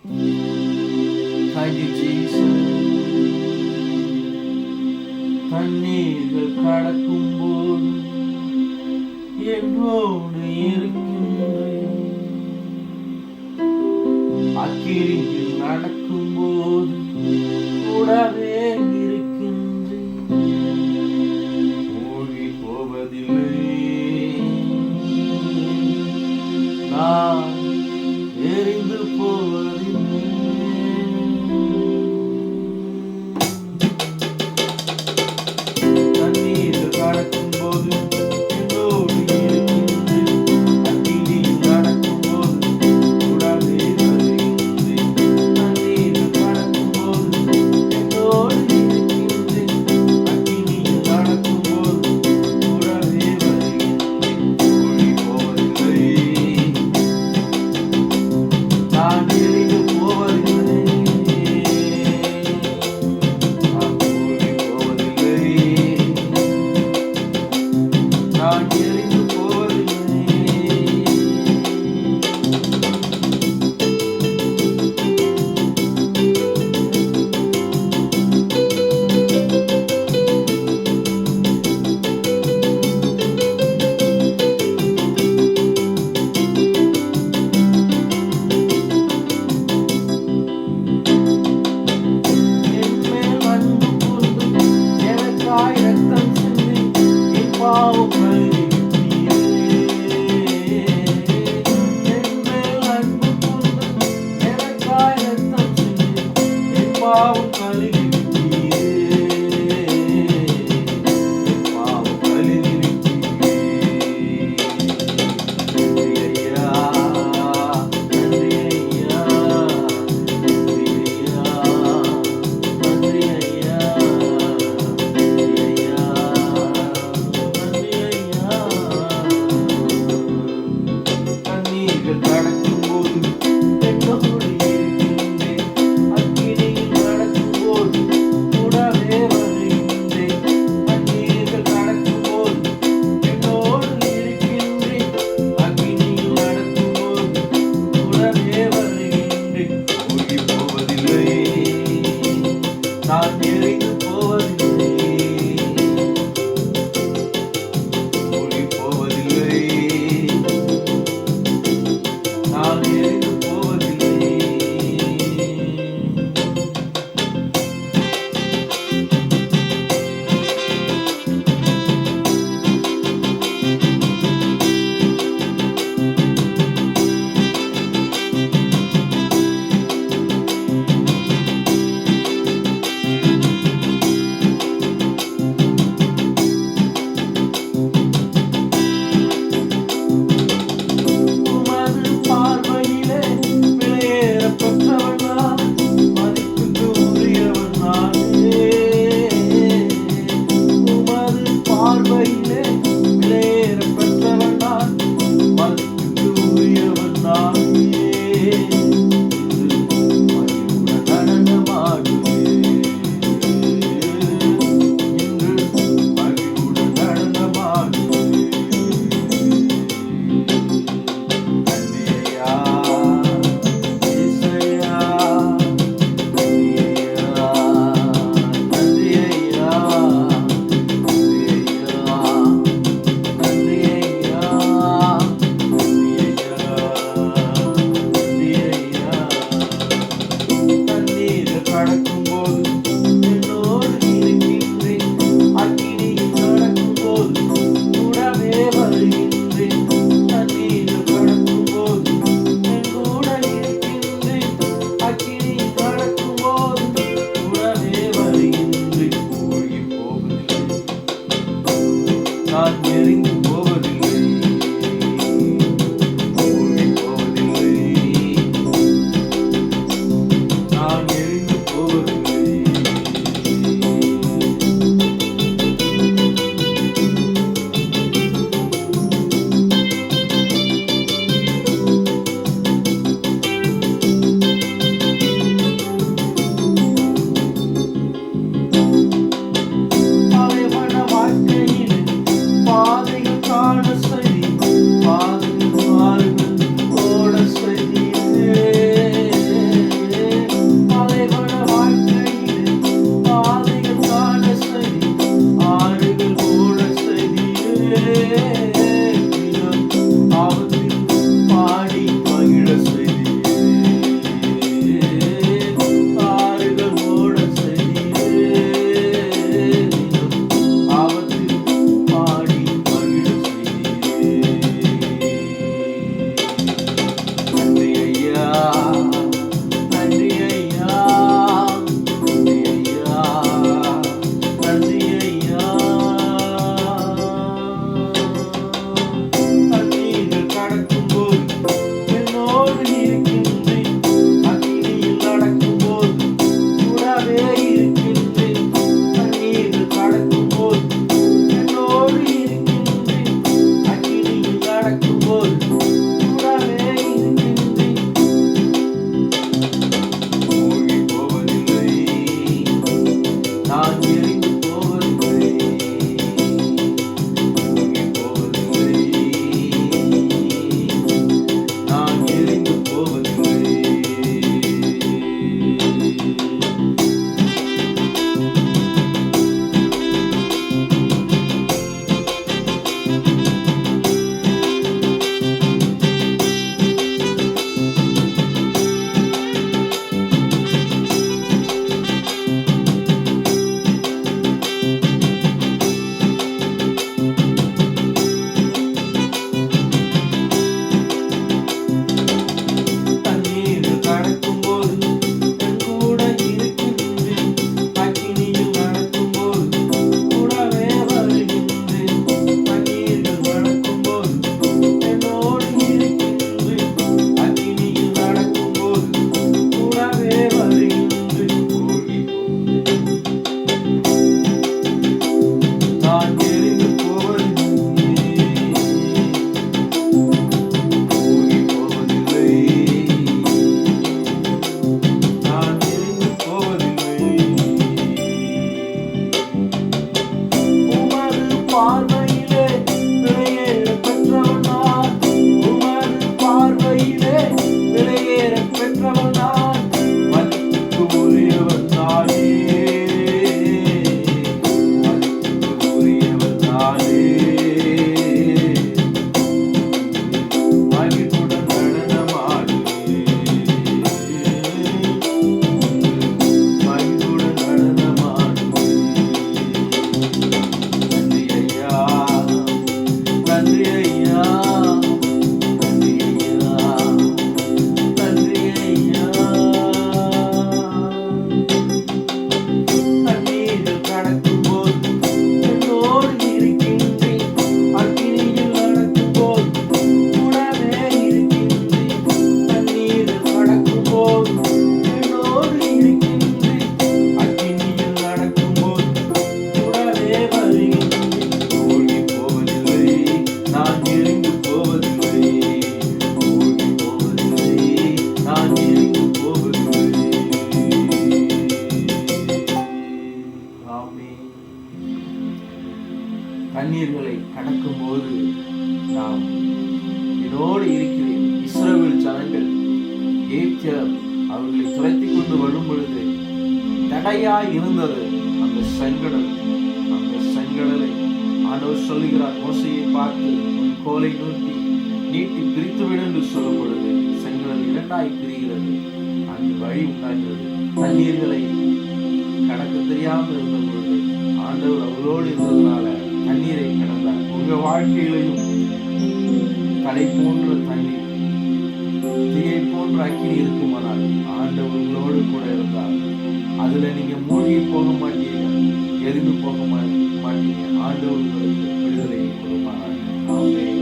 Thank you, Jesus. தண்ணீர்கள் கடக்கும்போது என்னோடு இருக்கின்றேன். அக்கினியில் நடக்கும்போது கூடவே இருக்கின்றேன். மூழ்கி போவதில்லை, நான் எரிந்து போவதில்லை. தண்ணீரில் கடக்கும்போது என்னோடு இருக்கின்றேன். அக்கினியில் நடக்கும்போது கூடவே வருகின்றேன். தண்ணீரில் கடக்கும்போது என்னோடு இருக்கின்றேன். அக்கினியில் நடக்கும்போது கூடவே வருகின்றேன். மூழ்கி போவதில்லை, நான் எரிந்து போவதில்லை. நான் மூழ்கி போவதில்லை, நான் எரிந்து போவதில்லை. என்மேல் அன்பு கூர்ந்து எனக்காய் ரத்தம் சிந்தி என் பாவம் கழுவிட்டீரே. என்மேல் அன்பு கூர்ந்து எனக்காய் ரத்தம் சிந்தி என் பாவம் கழுவிட்டீரே. என் பாவம் கழுவிட்டீரே. நன்றி ஐயா, நன்றி ஐயா, நன்றி ஐயா, நன்றி ஐயா, நன்றி ஐயா, நன்றி ஐயா. தண்ணீர்கள் கடக்கும்போது என்னோடு இருக்கின்றேன். அக்கினியில் நடக்கும்போது தண்ணீர்களை கடக்கும் போது நாம் என்னோடு இருக்கிறேன். இஸ்ரவேல் ஜனங்கள் எகிப்தியர் அவர்களை துரத்தி கொண்டு வரும் பொழுது தடையாய் இருந்தது அந்த செங்கடல். அந்த செங்கடலை ஆண்டவர் சொல்லுகிறார், மோசையை பார்த்து உன் கோலை நீட்டி பிரித்துவிடு என்று சொல்லும் பொழுது செங்கடல் இரண்டாய் பிரிகிறது. அங்கு வழி உண்டாகிறது. தண்ணீர்களை கடக்க தெரியாமல் இருந்த பொழுது ஆண்டவர் அவரோடு இருந்ததுனால தண்ணீரை கடந்தார். உங்க வாழ்க்கையிலையும் கடை போன்ற தண்ணீர், தீயை போன்ற அக்கினி இருக்குமானால் ஆண்டவர் உங்களோடு கூட இருந்தார். அதுல நீங்க மூழ்கி போக மாட்டீங்க, எரிந்து போக மாட்டீங்க. ஆண்டவர் உங்களுக்கு விடுதலையை கொடுப்பாங்க. ஆமென்.